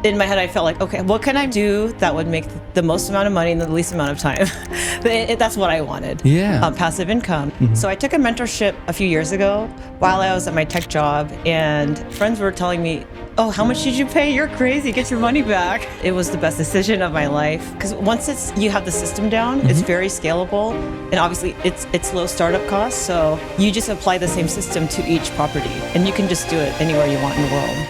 in my head, I felt like, okay, what can I do that would make the most amount of money in the least amount of time? That's what I wanted. Yeah. Passive income. So I took a mentorship a few years ago while I was at my tech job, and friends were telling me, oh, how much did you pay? You're crazy. Get your money back. It was the best decision of my life. Because once you have the system down, it's very scalable. And obviously it's low startup costs. So you just apply the same system to each property and you can just do it anywhere you want in the world.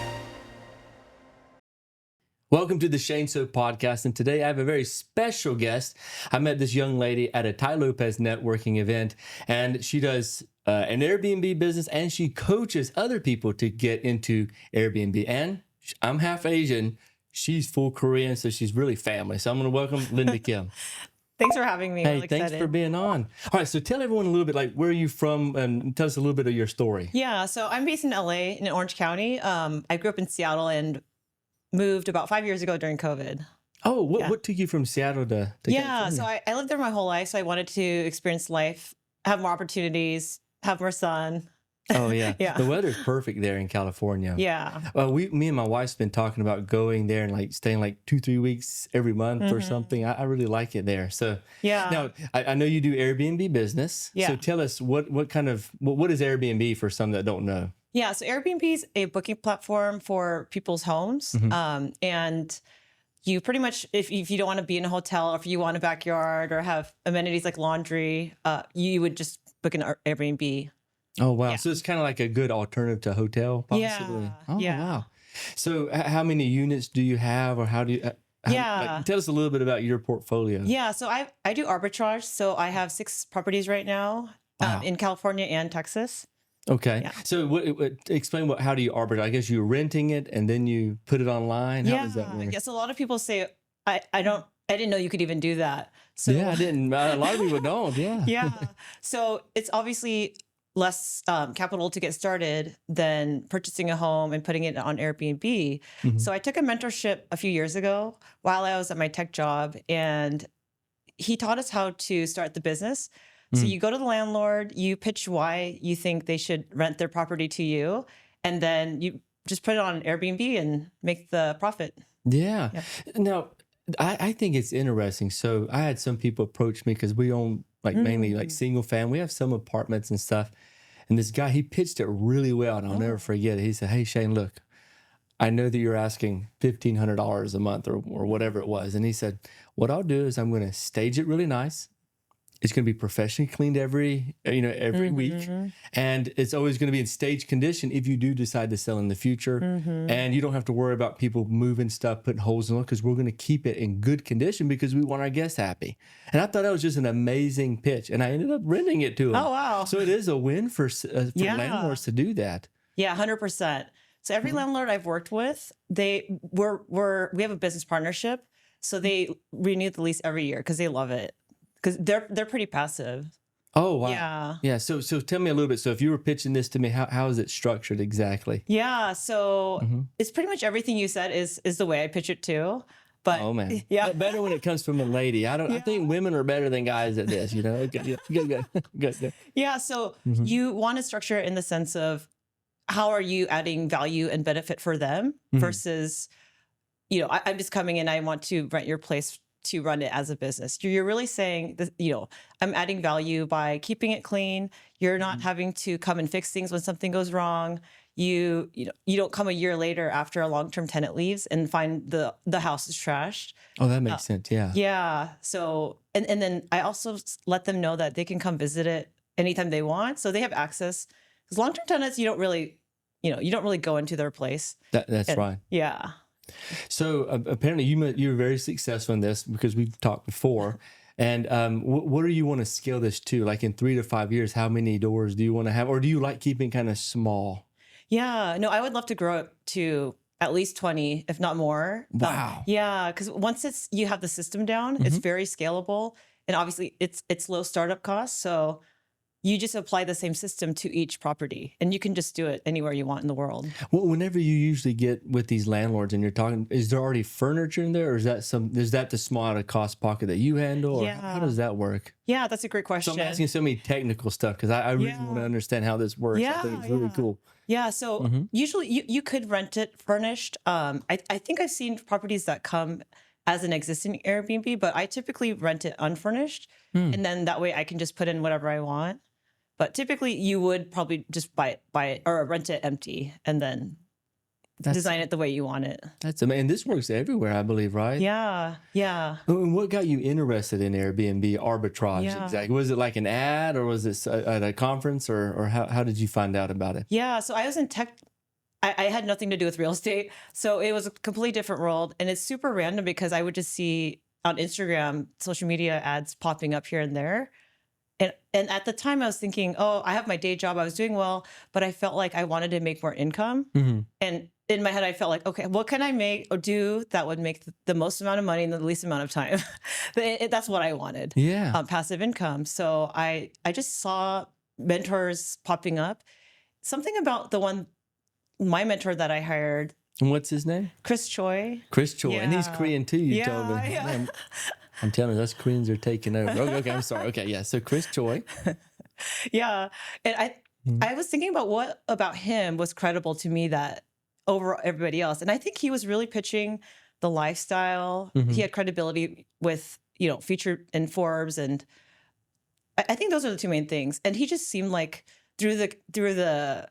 Welcome to the Shane So podcast, and today I have a very special guest. I met this young lady at a Tai Lopez networking event, and she does an Airbnb business, and she coaches other people to get into Airbnb. And I'm half Asian. She's full Korean, so she's really family. So I'm going to welcome Linda Kim. Thanks for having me. Hey, I'm thanks for being on. All right, so tell everyone a little bit, like, where are you from, and tell us a little bit of your story. Yeah, so I'm based in LA, in Orange County. I grew up in Seattle and moved about 5 years ago during COVID. Oh, what took you from Seattle to California? So I lived there my whole life. So I wanted to experience life, have more opportunities, have more sun. Oh, yeah. Yeah. The weather's perfect there in California. Yeah. Me and my wife's been talking about going there and like staying like 2-3 weeks every month or something. I really like it there. So Yeah. now I know you do Airbnb business. Yeah. So tell us what is Airbnb for some that don't know? Yeah, so Airbnb is a booking platform for people's homes. And you pretty much, if you don't want to be in a hotel, or if you want a backyard or have amenities like laundry, you would just book an Airbnb. Oh, wow. Yeah. So it's kind of like a good alternative to hotel, possibly. Yeah, Oh, yeah. wow. So how many units do you have, or how do you... tell us a little bit about your portfolio. Yeah, so I do arbitrage. So I have 6 properties right now in California and Texas. Okay. Yeah. So explain how do you arbitrage? I guess you're renting it and then you put it online. How does that work? Yes, a lot of people say, I didn't know you could even do that. So Yeah, I didn't. A lot of people don't. Yeah. yeah. So it's obviously less capital to get started than purchasing a home and putting it on Airbnb. So I took a mentorship a few years ago while I was at my tech job, and he taught us how to start the business. So you go to the landlord, you pitch why you think they should rent their property to you, and then you just put it on Airbnb and make the profit. Yeah. Now, I think it's interesting. So I had some people approach me because we own like mainly like single family. We have some apartments and stuff. And this guy, he pitched it really well, and I'll never forget it. He said, "Hey, Shane, look, I know that you're asking $1,500 a month or whatever it was." And he said, "What I'll do is I'm going to stage it really nice. It's going to be professionally cleaned every week. And it's always going to be in stage condition if you do decide to sell in the future. And you don't have to worry about people moving stuff, putting holes in it, because we're going to keep it in good condition because we want our guests happy." And I thought that was just an amazing pitch. And I ended up renting it to him. Oh, wow. So it is a win for landlords to do that. Yeah, 100%. So every landlord I've worked with, we have a business partnership. So they renew the lease every year because they love it. Because they're pretty passive. Oh, wow. Yeah. Yeah. So tell me a little bit. So if you were pitching this to me, how is it structured exactly? Yeah. So it's pretty much everything you said is the way I pitch it too. But Oh, man. yeah. Better when it comes from a lady. I think women are better than guys at this, you know? Okay, good. Yeah. So you want to structure it in the sense of how are you adding value and benefit for them versus, I'm just coming in, I want to rent your place to run it as a business. You're really saying that, I'm adding value by keeping it clean. You're not having to come and fix things when something goes wrong. You don't come a year later after a long-term tenant leaves and find the house is trashed. Oh, that makes sense. Yeah. Yeah. So, and then I also let them know that they can come visit it anytime they want. So they have access. Because long-term tenants, you don't really go into their place. That's right. Yeah. So apparently you're very successful in this because we've talked before. And what do you want to scale this to? Like in 3 to 5 years, how many doors do you want to have? Or do you like keeping kind of small? Yeah. No, I would love to grow it to at least 20, if not more. Wow. Yeah. Because once you have the system down, it's very scalable. And obviously it's low startup costs. So you just apply the same system to each property, and you can just do it anywhere you want in the world. Well, whenever you usually get with these landlords and you're talking, is there already furniture in there, or is that the small out of cost pocket that you handle, or how does that work? Yeah, that's a great So question. I'm asking so many technical stuff because I really want to understand how this works. I think it's really cool. Yeah, so usually you could rent it furnished. I think I've seen properties that come as an existing Airbnb, but I typically rent it unfurnished, and then that way I can just put in whatever I want. But typically, you would probably just buy it or rent it empty and then design it the way you want it. That's amazing. And this works everywhere, I believe, right? Yeah, yeah. And what got you interested in Airbnb arbitrage exactly? Was it like an ad, or was it at a conference, or how did you find out about it? Yeah, so I was in tech. I had nothing to do with real estate. So it was a completely different world. And it's super random because I would just see on Instagram, social media ads popping up here and there. And at the time I was thinking, oh, I have my day job. I was doing well, but I felt like I wanted to make more income. And in my head, I felt like, okay, what can I make or do that would make the most amount of money in the least amount of time? That's what I wanted. Yeah. Passive income. So I just saw mentors popping up. Something about my mentor that I hired. And what's his name? Chris Choi. Chris Choi. And he's Korean too, you told me. Yeah. Man, I'm telling you, us Koreans are taking over. Okay, I'm sorry. Okay, yeah. So Chris Choi. Yeah. And I was thinking about what about him was credible to me that over everybody else. And I think he was really pitching the lifestyle. He had credibility with, featured in Forbes. And I think those are the two main things. And he just seemed like through the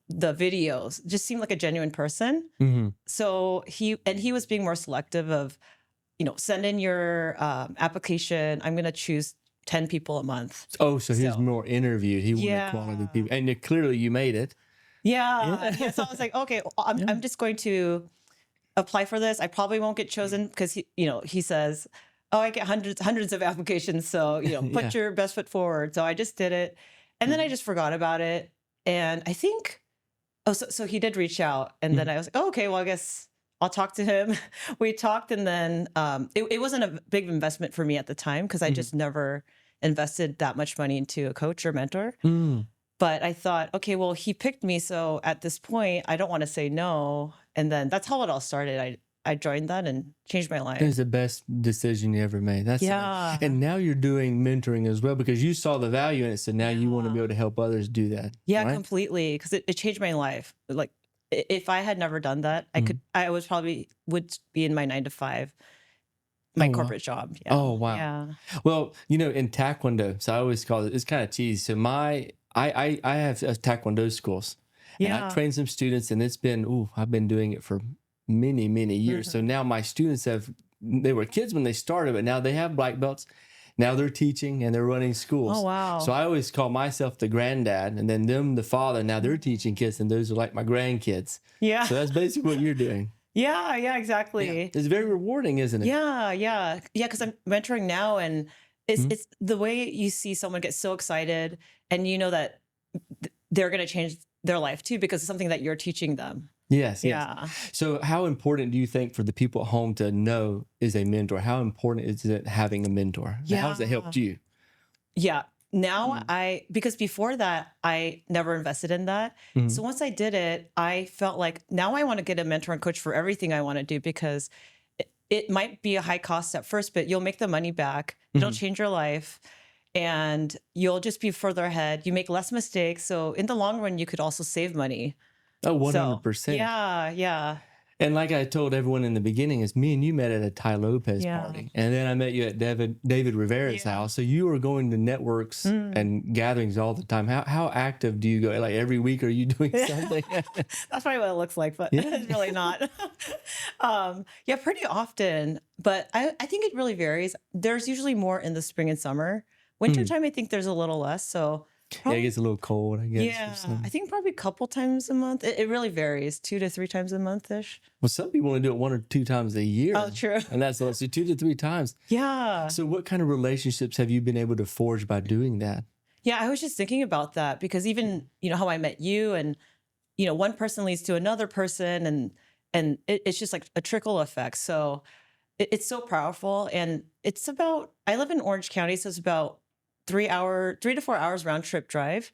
the videos, just seemed like a genuine person. So he was being more selective of, send in your application. I'm going to choose 10 people a month. Oh, so he was more interviewed. He wanted quality people. And clearly you made it. Yeah. So I was like, okay, I'm just going to apply for this. I probably won't get chosen because he says, oh, I get hundreds of applications. So, put your best foot forward. So I just did it. And then I just forgot about it. And I think, so he did reach out. And then I was like, oh, okay, well, I guess I'll talk to him. We talked, and then it wasn't a big investment for me at the time because I just never invested that much money into a coach or mentor. But I thought, okay, well, he picked me. So at this point, I don't want to say no. And then that's how it all started. I joined that and changed my life. It was the best decision you ever made. That's amazing. And now you're doing mentoring as well because you saw the value in it. So now you want to be able to help others do that. Yeah, right? Completely. Because it changed my life. Like if I had never done that, I would be in my 9 to 5, my corporate job. Yeah. Oh, wow. Yeah. Well, in Taekwondo, so I always call it, it's kind of cheesy. So I have Taekwondo schools. And I've trained some students, and it's been, I've been doing it for many, many years. So now my students they were kids when they started, but now they have black belts. Now they're teaching and they're running schools. Oh, wow. So I always call myself the granddad and then them the father. Now they're teaching kids and those are like my grandkids. Yeah. So that's basically what you're doing. Yeah, exactly. Yeah. It's very rewarding, isn't it? Yeah. Because I'm mentoring now, and it's the way you see someone get so excited and you know that they're going to change their life too because it's something that you're teaching them. Yes. Yeah. So how important do you think for the people at home to know is a mentor? How important is it having a mentor? Yeah. How has it helped you? Yeah. Now because before that, I never invested in that. So once I did it, I felt like now I want to get a mentor and coach for everything I want to do because it might be a high cost at first, but you'll make the money back. It'll change your life. And you'll just be further ahead. You make less mistakes. So in the long run, you could also save money. Oh, 100%. So, yeah. And like I told everyone in the beginning, is me and you met at a Ty Lopez party. And then I met you at David Rivera's house. So you were going to networks and gatherings all the time. How active do you go? Like every week, are you doing something? That's probably what it looks like, but it's really not. Pretty often. But I think it really varies. There's usually more in the spring and summer. Wintertime, I think there's a little less. So it gets a little cold, I guess. Yeah, I think probably a couple times a month. It really varies, 2 to 3 times a month-ish. Well, some people want to do it 1 or 2 times a year. Oh, true. And that's so 2 to 3 times. Yeah. So what kind of relationships have you been able to forge by doing that? Yeah, I was just thinking about that because even, how I met you and, one person leads to another person and it's just like a trickle effect. So it's so powerful. And I live in Orange County, so it's about 3 to 4 hours round trip drive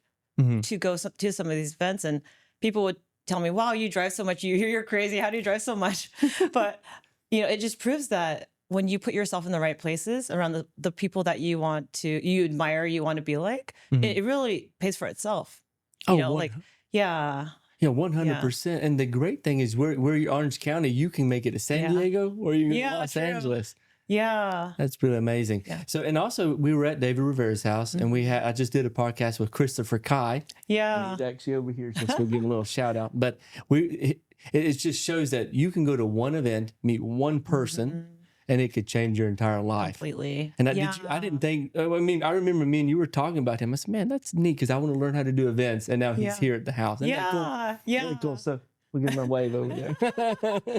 to go to some of these events, and people would tell me, "Wow, you drive so much. You're crazy. How do you drive so much?" But it just proves that when you put yourself in the right places around the people that you admire, you want to be like, it really pays for itself. Like, yeah. Yeah, 100%. And the great thing is where you're Orange County, you can make it to San Diego or you can go to Los Angeles. Yeah. That's really amazing. Yeah. So, and also we were at David Rivera's house and I just did a podcast with Christopher Kai. Yeah. And he's actually over here, just we'll give him a little shout out. But it just shows that you can go to one event, meet one person, and it could change your entire life. Completely. And I didn't think, I remember me and you were talking about him. I said, man, that's neat because I want to learn how to do events. And now he's here at the house. Isn't that cool? Yeah. Really cool. So we'll give him a wave over there.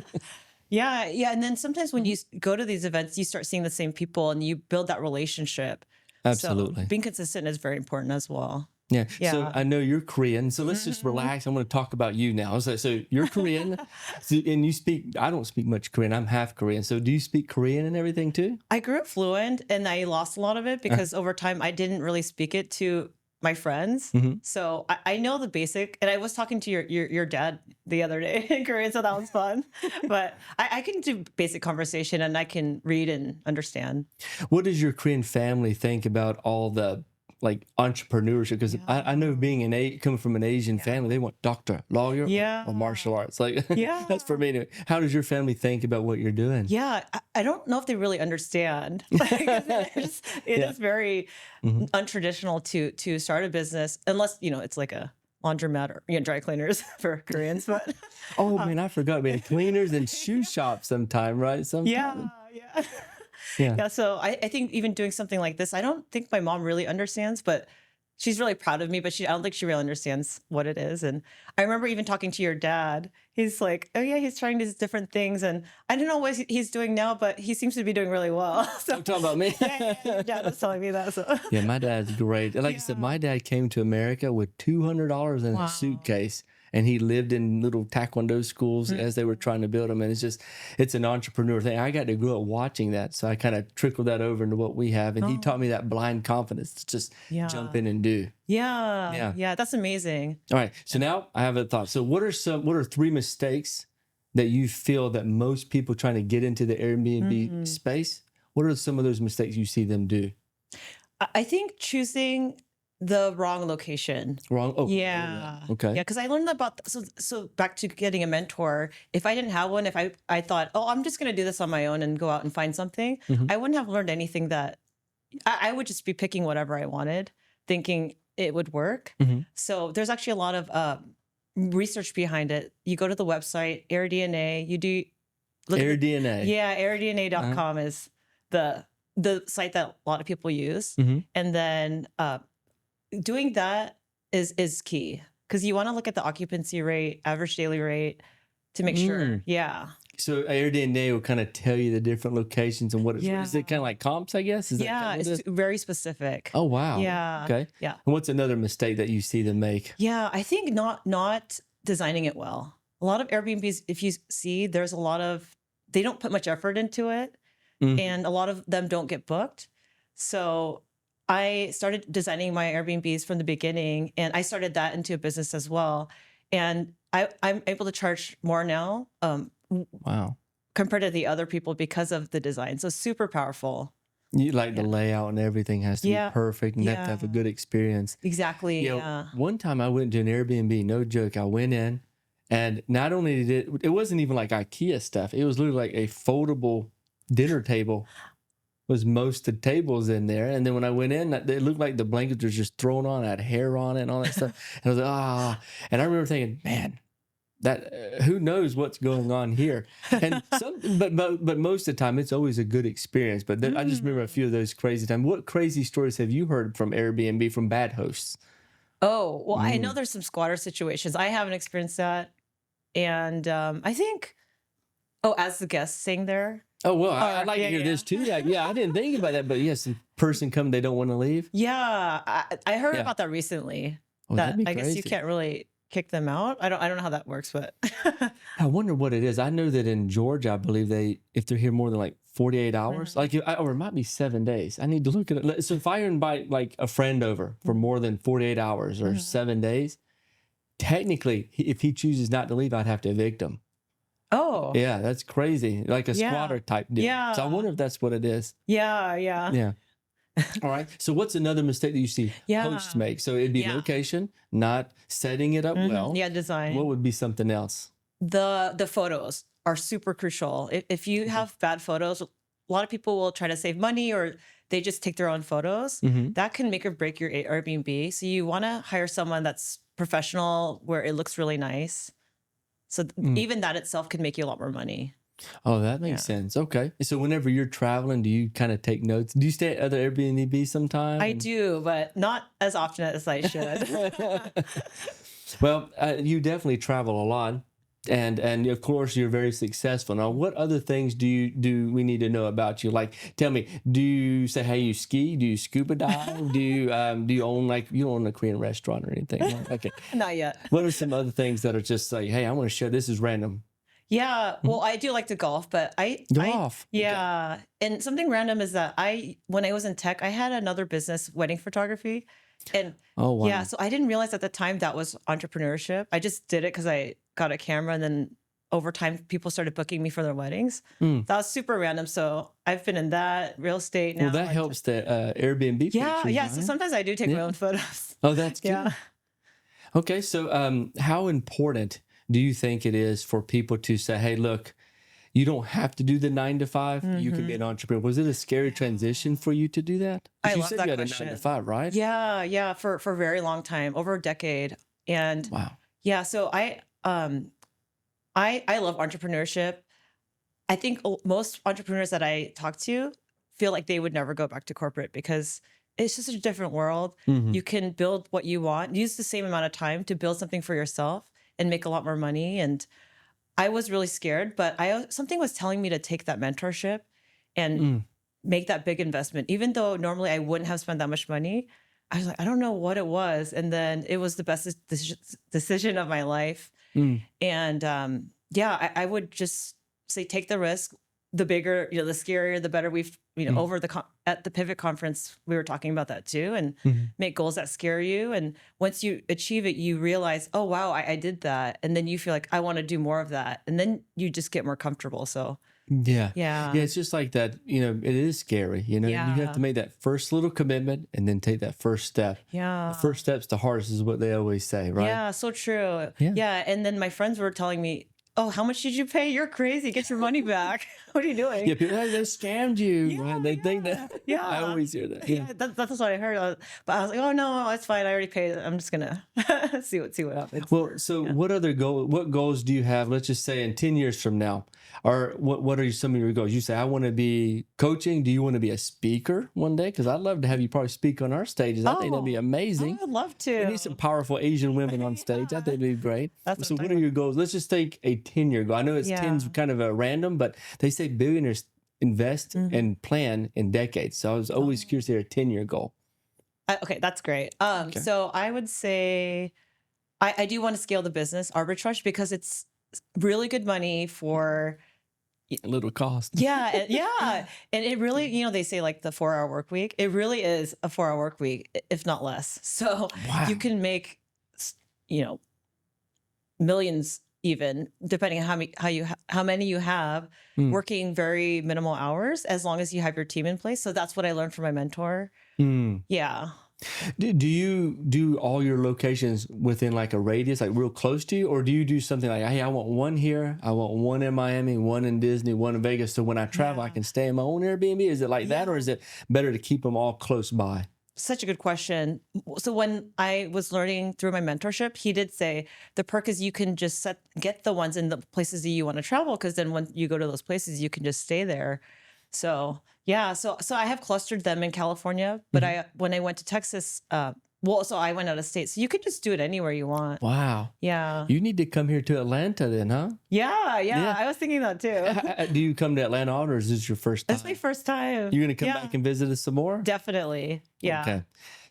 Yeah. And then sometimes when you go to these events, you start seeing the same people and you build that relationship. Absolutely. So being consistent is very important as well. Yeah. Yeah. So I know you're Korean. So let's just relax. I want to talk about you now. So you're Korean and you speak, I don't speak much Korean. I'm half Korean. So do you speak Korean and everything too? I grew up fluent and I lost a lot of it because over time I didn't really speak it to my friends. So I know the basic, and I was talking to your dad the other day in Korean, so that was fun. But I can do basic conversation and I can read and understand. What does your Korean family think about all the like entrepreneurship? Because I know being coming from an Asian family, they want doctor, lawyer, or martial arts. Like that's for me. How does your family think about what you're doing? Yeah, I don't know if they really understand. It is very untraditional to start a business unless it's like a laundromat or dry cleaners for Koreans. But man, I forgot. Man, cleaners and shoe shops sometime, right? Sometime. Yeah. So I think even doing something like this, I don't think my mom really understands, but she's really proud of me, but I don't think she really understands what it is. And I remember even talking to your dad. He's like, oh yeah, he's trying these different things. And I don't know what he's doing now, but he seems to be doing really well. So I'm talking about me. your dad was telling me that. So yeah, my dad's great. Like I said, my dad came to America with $200 in a suitcase. And he lived in little taekwondo schools as they were trying to build them. And it's an entrepreneur thing. I got to grow up watching that. So I kind of trickled that over into what we have. And he taught me that blind confidence to just jump in and do. Yeah. That's amazing. All right. So now I have a thought. So what are 3 mistakes that you feel that most people trying to get into the Airbnb space, what are some of those mistakes you see them do? I think choosing the wrong location. Wrong? Oh, yeah. Okay. Yeah, because I learned about, so back to getting a mentor, if I didn't have one, if I thought, I'm just going to do this on my own and go out and find something, I wouldn't have learned anything that, I would just be picking whatever I wanted, thinking it would work. So there's actually a lot of research behind it. You go to the website, AirDNA, you do... AirDNA. AirDNA.com is the site that a lot of people use. And then... doing that is key because you want to look at the occupancy rate, average daily rate to make sure. Yeah. So AirDNA will kind of tell you the different locations and what is it kind of like comps, I guess? Is that it's very specific. Oh, wow. Yeah. Okay. Yeah. And what's another mistake that you see them make? Yeah. I think not designing it well. A lot of Airbnbs, if you see, they don't put much effort into it and a lot of them don't get booked. So I started designing my Airbnbs from the beginning and I started that into a business as well. And I'm able to charge more now wow, compared to the other people because of the design. So super powerful. You like the layout and everything has to be perfect and you have to have a good experience. Exactly. One time I went to an Airbnb, no joke. I went in and not only did it wasn't even like IKEA stuff. It was literally like a foldable dinner table. Was most of the tables in there. And then when I went in, it looked like the blankets were just thrown on. I had hair on it and all that stuff. And I was like, And I remember thinking, man, that who knows what's going on here? And but most of the time, it's always a good experience. But I just remember a few of those crazy times. What crazy stories have you heard from Airbnb from bad hosts? Oh, well, I know there's some squatter situations. I haven't experienced that. And I think, as the guest staying there. Oh, well, I'd like to hear this too. Yeah, I didn't think about that, but yes, the person they don't want to leave. Yeah, I heard about that recently. Oh, that'd be I crazy. guess you can't really kick them out. I don't know how that works, but I wonder what it is. I know that in Georgia, I believe if they're here more than like 48 hours, or it might be 7 days. I need to look at it. So if I invite like a friend over for more than 48 hours or 7 days, technically, if he chooses not to leave, I'd have to evict him. oh, Yeah, that's crazy. Like a yeah. squatter type deal. So I Yeah. wonder if that's what it is. Yeah. Yeah. All right. So what's another mistake that you see hosts Yeah. make? So it'd be Yeah. location, not setting it up well. Yeah, What design. would be something else? The photos are super crucial. If you have bad photos, a lot of people will try to save money or they just take their own photos. Mm-hmm. That can make or break your Airbnb. So you want to hire someone that's professional where it looks really nice. So even that itself can make you a lot more money. Oh, that makes sense. Okay. So whenever you're traveling, do you kind of take notes? Do you stay at other Airbnb sometime? I do, but not as often as I should. Well, you definitely travel a lot. And of course you're very successful. Now, what other things do we need to know about you? Like, tell me, do you say, hey, you ski? Do you scuba dive? do you own you don't own a Korean restaurant or anything? Right? Okay. Not yet. What are some other things that are just like, hey, I want to share this is random? Yeah, well, I do like to golf, but Golf. yeah, and something random is that when I was in tech, I had another business, wedding photography, and Oh wow. yeah, so I didn't realize at the time that was entrepreneurship. I just did it because I got a camera, and then over time, people started booking me for their weddings. That was super random. So I've been in that real estate now. Well, that helps the Airbnb Yeah, pictures, yeah. So right? sometimes I do take my own photos. Oh, that's good. Yeah. Okay, so how important do you think it is for people to say, hey, look, you don't have to do the 9 to 5. You can be an entrepreneur. Was it a scary transition for you to do that? 'Cause I you love said that you had question. a 9 to 5, right? Yeah, for a very long time, over a decade, and Wow. yeah. So I love entrepreneurship. I think most entrepreneurs that I talk to feel like they would never go back to corporate because it's just a different world. Mhm. You can build what you want, use the same amount of time to build something for yourself and make a lot more money. And I was really scared, but something was telling me to take that mentorship and make that big investment. Even though normally I wouldn't have spent that much money, I was like, I don't know what it was. And then it was the best decision of my life. And yeah, I would just say, take the risk. The bigger, the scarier, the better. We've, over at the Pivot conference, we were talking about that too, and make goals that scare you. And once you achieve it, you realize, oh, wow, I did that. And then you feel like I want to do more of that. And then you just get more comfortable. So Yeah. yeah. Yeah, it's just like that, it is scary, you have Yeah. to make that first little commitment and then take that first step. Yeah. The first step's the hardest is what they always say, right? Yeah, so true. Yeah. Yeah. And then my friends were telling me, oh, how much did you pay? You're crazy. Get your money back. What are you doing? Yeah, people, hey, they scammed you, Yeah, right? They think that. yeah. I always hear that. Yeah, Yeah. that's what I heard. But I was like, oh no, it's fine. I already paid. I'm just gonna see what happens. Well, so what goals do you have? Let's just say in 10 years from now, or what are some of your goals? You say, I want to be coaching. Do you want to be a speaker one day? Because I'd love to have you probably speak on our stages. I think that'd be amazing. I would love to. We need some powerful Asian women on stage. I think it'd be great. That's what So I'm what talking are your goals? Let's just take a 10-year goal. I know it's 10's kind of a random, but they say billionaires invest and plan in decades. So I was always curious to hear a 10-year goal. Okay, that's great. So I would say I do want to scale the business arbitrage because it's really good money for A little cost. yeah. And it really, they say like the 4-hour work week. It really is a 4-hour work week, if not less. So Wow. you can make, millions even depending on how many you have working very minimal hours as long as you have your team in place. So that's what I learned from my mentor. Yeah. Do you do all your locations within like a radius, like real close to you? Or do you do something like, hey, I want one here, I want one in Miami, one in Disney, one in Vegas. So when I travel, I can stay in my own Airbnb. Is it like that? Or is it better to keep them all close by? Such a good question. So when I was learning through my mentorship, he did say the perk is you can just get the ones in the places that you want to travel, because then when you go to those places, you can just stay there. So yeah, so I have clustered them in California, but when I went to Texas, so I went out of state. So you could just do it anywhere you want. Wow. Yeah. You need to come here to Atlanta then, huh? Yeah. I was thinking that too. Do you come to Atlanta often, or is this your first time? That's my first time. You're going to come back and visit us some more? Definitely. Yeah. Okay.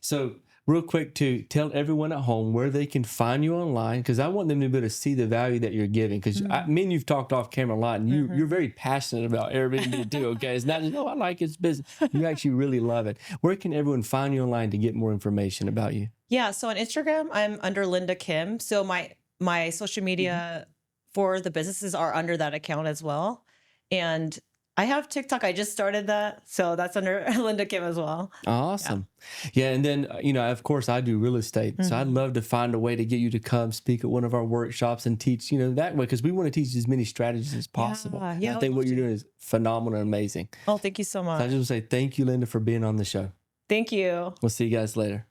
So real quick to tell everyone at home where they can find you online, because I want them to be able to see the value that you're giving. Because me and you've talked off camera a lot, and you're very passionate about Airbnb too. Okay, it's not just I like his business. You actually really love it. Where can everyone find you online to get more information about you? Yeah, so on Instagram, I'm under Linda Kim. So my social media for the businesses are under that account as well. And I have TikTok. I just started that. So that's under Linda Kim as well. Awesome. Yeah. And then, of course, I do real estate. So I'd love to find a way to get you to come speak at one of our workshops and teach, that way, because we want to teach as many strategies as possible. Yeah, I think what you're doing is phenomenal and amazing. Oh, thank you so much. So I just want to say thank you, Linda, for being on the show. Thank you. We'll see you guys later.